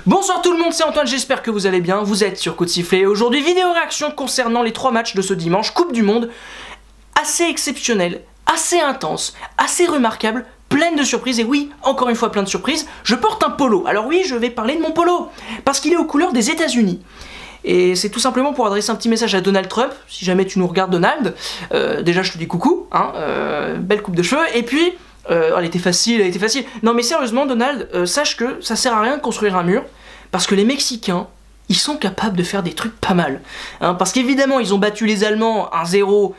Bonsoir tout le monde, c'est Antoine, j'espère que vous allez bien, vous êtes sur Coup de Sifflet et aujourd'hui vidéo réaction concernant les 3 matchs de ce dimanche, Coupe du Monde, assez exceptionnel, assez intense, assez remarquable, pleine de surprises et oui, encore une fois plein de surprises, je porte un polo. Alors oui, je vais parler de mon polo, parce qu'il est aux couleurs des États-Unis. Et c'est tout simplement pour adresser un petit message à Donald Trump, si jamais tu nous regardes Donald, déjà je te dis coucou, hein, belle coupe de cheveux, et puis... elle était facile. Non mais sérieusement Donald, sache que ça sert à rien de construire un mur, parce que les Mexicains, ils sont capables de faire des trucs pas mal. Hein, parce qu'évidemment ils ont battu les Allemands 1-0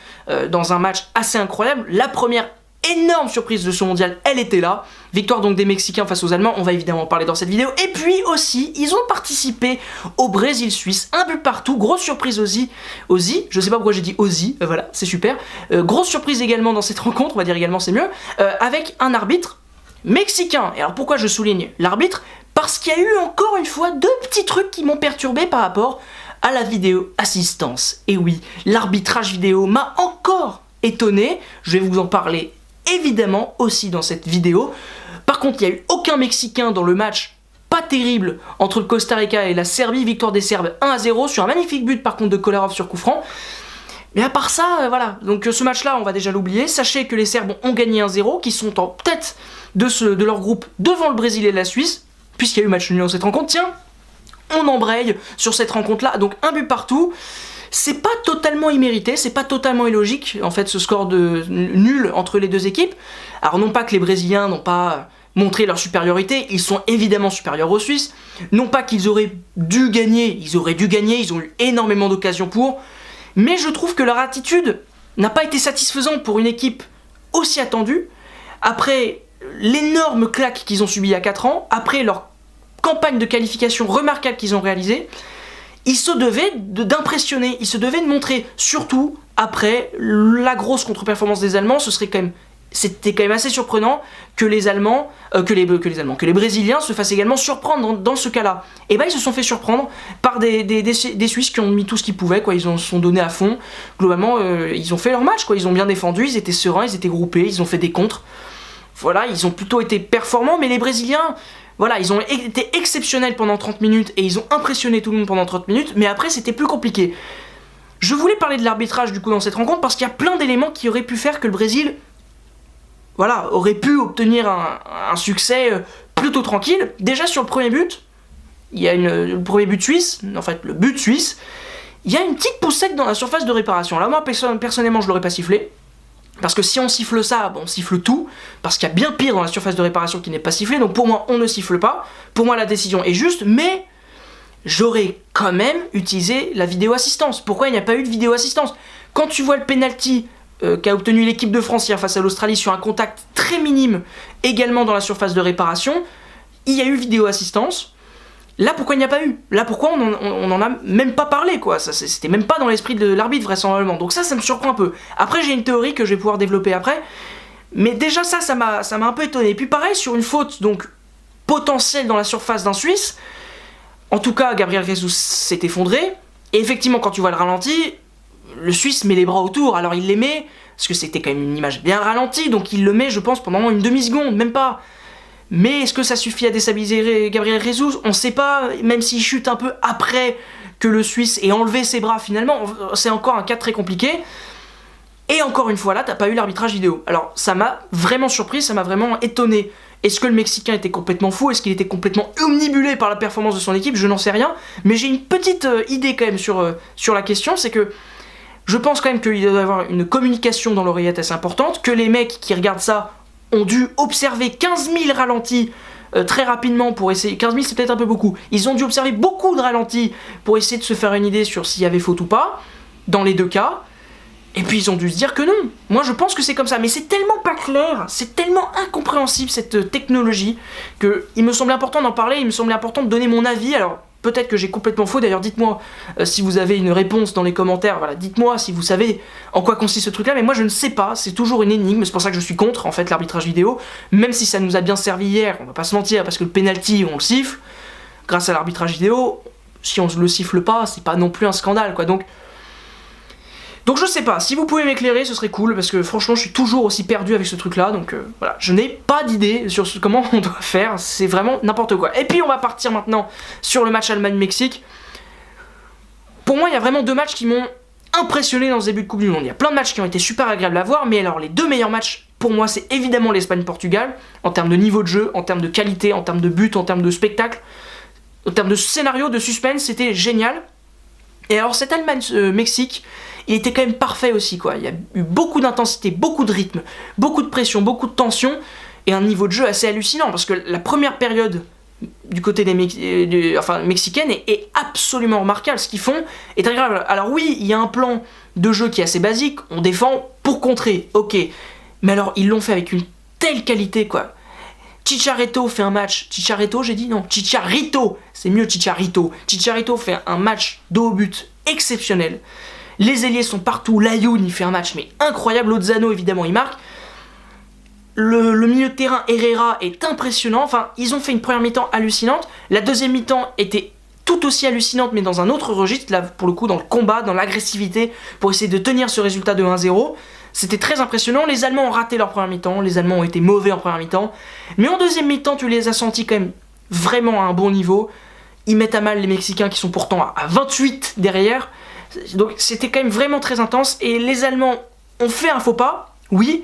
dans un match assez incroyable. La première énorme surprise de ce mondial, elle était là. Victoire donc des Mexicains face aux Allemands, on va évidemment en parler dans cette vidéo. Et puis aussi, ils ont participé au Brésil-Suisse, un but partout, grosse surprise Ozzy, je sais pas pourquoi j'ai dit Ozzy, voilà, c'est super. Grosse surprise également dans cette rencontre, on va dire également c'est mieux, avec un arbitre mexicain. Et alors pourquoi je souligne l'arbitre? Parce qu'il y a eu encore une fois 2 petits trucs qui m'ont perturbé par rapport à la vidéo assistance. Et oui, l'arbitrage vidéo m'a encore étonné, je vais vous en parler évidemment aussi dans cette vidéo. Par contre, il n'y a eu aucun Mexicain dans le match pas terrible entre le Costa Rica et la Serbie, victoire des Serbes 1-0 sur un magnifique but par contre de Kolarov sur coup franc. Mais à part ça, voilà, donc ce match-là, on va déjà l'oublier. Sachez que les Serbes ont gagné 1-0, qui sont en tête de leur groupe devant le Brésil et la Suisse, puisqu'il y a eu match nul dans cette rencontre. Tiens, on embraye sur cette rencontre-là, donc un but partout. C'est pas totalement immérité, c'est pas totalement illogique, en fait, ce score de nul entre les deux équipes. Alors non pas que les Brésiliens n'ont pas montré leur supériorité, ils sont évidemment supérieurs aux Suisses. Non pas qu'ils auraient dû gagner, ils ont eu énormément d'occasions pour. Mais je trouve que leur attitude n'a pas été satisfaisante pour une équipe aussi attendue. Après l'énorme claque qu'ils ont subie il y a 4 ans, après leur campagne de qualification remarquable qu'ils ont réalisée, ils se devaient d'impressionner, ils se devaient de montrer, surtout après la grosse contre-performance des Allemands. C'était quand même assez surprenant que les Brésiliens se fassent également surprendre dans ce cas-là. Et ben ils se sont fait surprendre par des Suisses qui ont mis tout ce qu'ils pouvaient, quoi. Ils en sont donnés à fond. Globalement, ils ont fait leur match, quoi. Ils ont bien défendu, ils étaient sereins, ils étaient groupés, ils ont fait des contres. Voilà, ils ont plutôt été performants, mais les Brésiliens... Voilà, ils ont été exceptionnels pendant 30 minutes et ils ont impressionné tout le monde pendant 30 minutes, mais après c'était plus compliqué. Je voulais parler de l'arbitrage du coup dans cette rencontre parce qu'il y a plein d'éléments qui auraient pu faire que le Brésil, voilà, aurait pu obtenir un succès plutôt tranquille. Déjà sur le premier but, il y a le premier but suisse, en fait le but suisse, il y a une petite poussette dans la surface de réparation. Là moi personnellement je l'aurais pas sifflé. Parce que si on siffle ça, bon, on siffle tout, parce qu'il y a bien pire dans la surface de réparation qui n'est pas sifflé, donc pour moi on ne siffle pas, pour moi la décision est juste, mais j'aurais quand même utilisé la vidéo assistance. Pourquoi il n'y a pas eu de vidéo assistance? Quand tu vois le penalty qu'a obtenu l'équipe de France hier face à l'Australie sur un contact très minime, également dans la surface de réparation, il y a eu vidéo assistance. Là, pourquoi il n'y a pas eu? Là, pourquoi on n'en a même pas parlé, quoi? C'était même pas dans l'esprit de l'arbitre, vraisemblablement. Donc ça me surprend un peu. Après, j'ai une théorie que je vais pouvoir développer après. Mais déjà, ça m'a un peu étonné. Et puis pareil, sur une faute, donc, potentielle dans la surface d'un Suisse, en tout cas, Gabriel Jesus s'est effondré. Et effectivement, quand tu vois le ralenti, le Suisse met les bras autour. Alors il les met, parce que c'était quand même une image bien ralentie, donc il le met, je pense, pendant une demi-seconde, même pas. Mais est-ce que ça suffit à déstabiliser Gabriel Jesus? On ne sait pas, même s'il chute un peu après que le Suisse ait enlevé ses bras finalement, c'est encore un cas très compliqué. Et encore une fois là, t'as pas eu l'arbitrage vidéo. Alors ça m'a vraiment surpris, ça m'a vraiment étonné. Est-ce que le Mexicain était complètement fou? Est-ce qu'il était complètement omnibulé par la performance de son équipe? Je n'en sais rien. Mais j'ai une petite idée quand même sur la question, c'est que je pense quand même qu'il doit y avoir une communication dans l'oreillette assez importante, que les mecs qui regardent ça ont dû observer 15 000 ralentis très rapidement pour essayer... 15 000 c'est peut-être un peu beaucoup. Ils ont dû observer beaucoup de ralentis pour essayer de se faire une idée sur s'il y avait faute ou pas, dans les 2 cas. Et puis ils ont dû se dire que non. Moi je pense que c'est comme ça, mais c'est tellement pas clair, c'est tellement incompréhensible cette technologie, que il me semblait important d'en parler, il me semblait important de donner mon avis. Alors peut-être que j'ai complètement faux, d'ailleurs dites-moi si vous avez une réponse dans les commentaires, voilà, dites-moi si vous savez en quoi consiste ce truc-là, mais moi je ne sais pas, c'est toujours une énigme, c'est pour ça que je suis contre en fait l'arbitrage vidéo, même si ça nous a bien servi hier, on va pas se mentir, parce que le penalty on le siffle, grâce à l'arbitrage vidéo, si on le siffle pas, c'est pas non plus un scandale, quoi, donc Donc je sais pas, si vous pouvez m'éclairer, ce serait cool, parce que franchement, je suis toujours aussi perdu avec ce truc-là, donc voilà, je n'ai pas d'idée sur comment on doit faire, c'est vraiment n'importe quoi. Et puis on va partir maintenant sur le match Allemagne-Mexique. Pour moi, il y a vraiment 2 matchs qui m'ont impressionné dans ce début de Coupe du Monde. Il y a plein de matchs qui ont été super agréables à voir, mais alors les 2 meilleurs matchs, pour moi, c'est évidemment l'Espagne-Portugal, en termes de niveau de jeu, en termes de qualité, en termes de but, en termes de spectacle, en termes de scénario, de suspense, c'était génial. Et alors cet Allemagne-Mexique, il était quand même parfait aussi, quoi. Il y a eu beaucoup d'intensité, beaucoup de rythme, beaucoup de pression, beaucoup de tension, et un niveau de jeu assez hallucinant, parce que la première période du côté des mexicaine est absolument remarquable. Ce qu'ils font est agréable. Alors oui, il y a un plan de jeu qui est assez basique, on défend pour contrer, ok. Mais alors, ils l'ont fait avec une telle qualité, quoi. Chicharito fait un match. Chicharito, j'ai dit non. Chicharito, c'est mieux Chicharito. Chicharito fait un match dos au but exceptionnel. Les ailiers sont partout. Layun, il fait un match mais incroyable. Lozano, évidemment, il marque. Le milieu de terrain, Herrera, est impressionnant. Enfin, ils ont fait une première mi-temps hallucinante. La deuxième mi-temps était tout aussi hallucinante, mais dans un autre registre. Là, pour le coup, dans le combat, dans l'agressivité, pour essayer de tenir ce résultat de 1-0. C'était très impressionnant. Les Allemands ont raté leur première mi-temps. Les Allemands ont été mauvais en première mi-temps. Mais en deuxième mi-temps, tu les as sentis quand même vraiment à un bon niveau. Ils mettent à mal les Mexicains qui sont pourtant à 28 derrière. Donc c'était quand même vraiment très intense. Et les Allemands ont fait un faux pas, oui.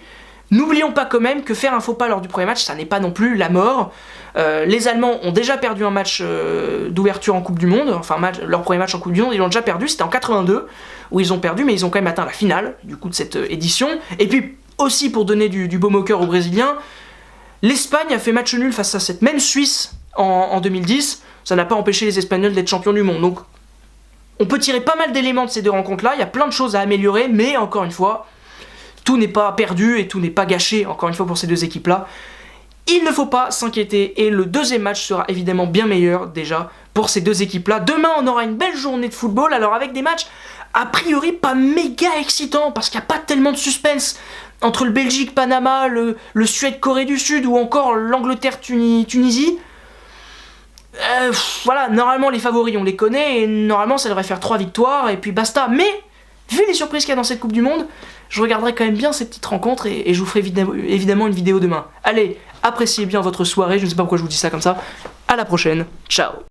N'oublions pas quand même que faire un faux pas lors du premier match, ça n'est pas non plus la mort. Les Allemands ont déjà perdu un match d'ouverture en Coupe du Monde. Enfin, leur premier match en Coupe du Monde, ils l'ont déjà perdu. C'était en 82 où ils ont perdu, mais ils ont quand même atteint la finale du coup de cette édition. Et puis aussi pour donner du baume au cœur aux Brésiliens, l'Espagne a fait match nul face à cette même Suisse en 2010. Ça n'a pas empêché les Espagnols d'être champions du monde. Donc on peut tirer pas mal d'éléments de ces 2 rencontres-là. Il y a plein de choses à améliorer, mais encore une fois, tout n'est pas perdu et tout n'est pas gâché, encore une fois, pour ces 2 équipes-là. Il ne faut pas s'inquiéter et le deuxième match sera évidemment bien meilleur déjà pour ces 2 équipes-là. Demain, on aura une belle journée de football, alors avec des matchs a priori pas méga excitants parce qu'il n'y a pas tellement de suspense entre le Belgique-Panama, le Suède-Corée du Sud ou encore l'Angleterre-Tunisie. Voilà, normalement les favoris on les connaît et normalement ça devrait faire 3 victoires et puis basta. Mais vu les surprises qu'il y a dans cette Coupe du Monde, je regarderai quand même bien ces petites rencontres et je vous ferai évidemment une vidéo demain. Allez, appréciez bien votre soirée, je ne sais pas pourquoi je vous dis ça comme ça. À la prochaine, ciao.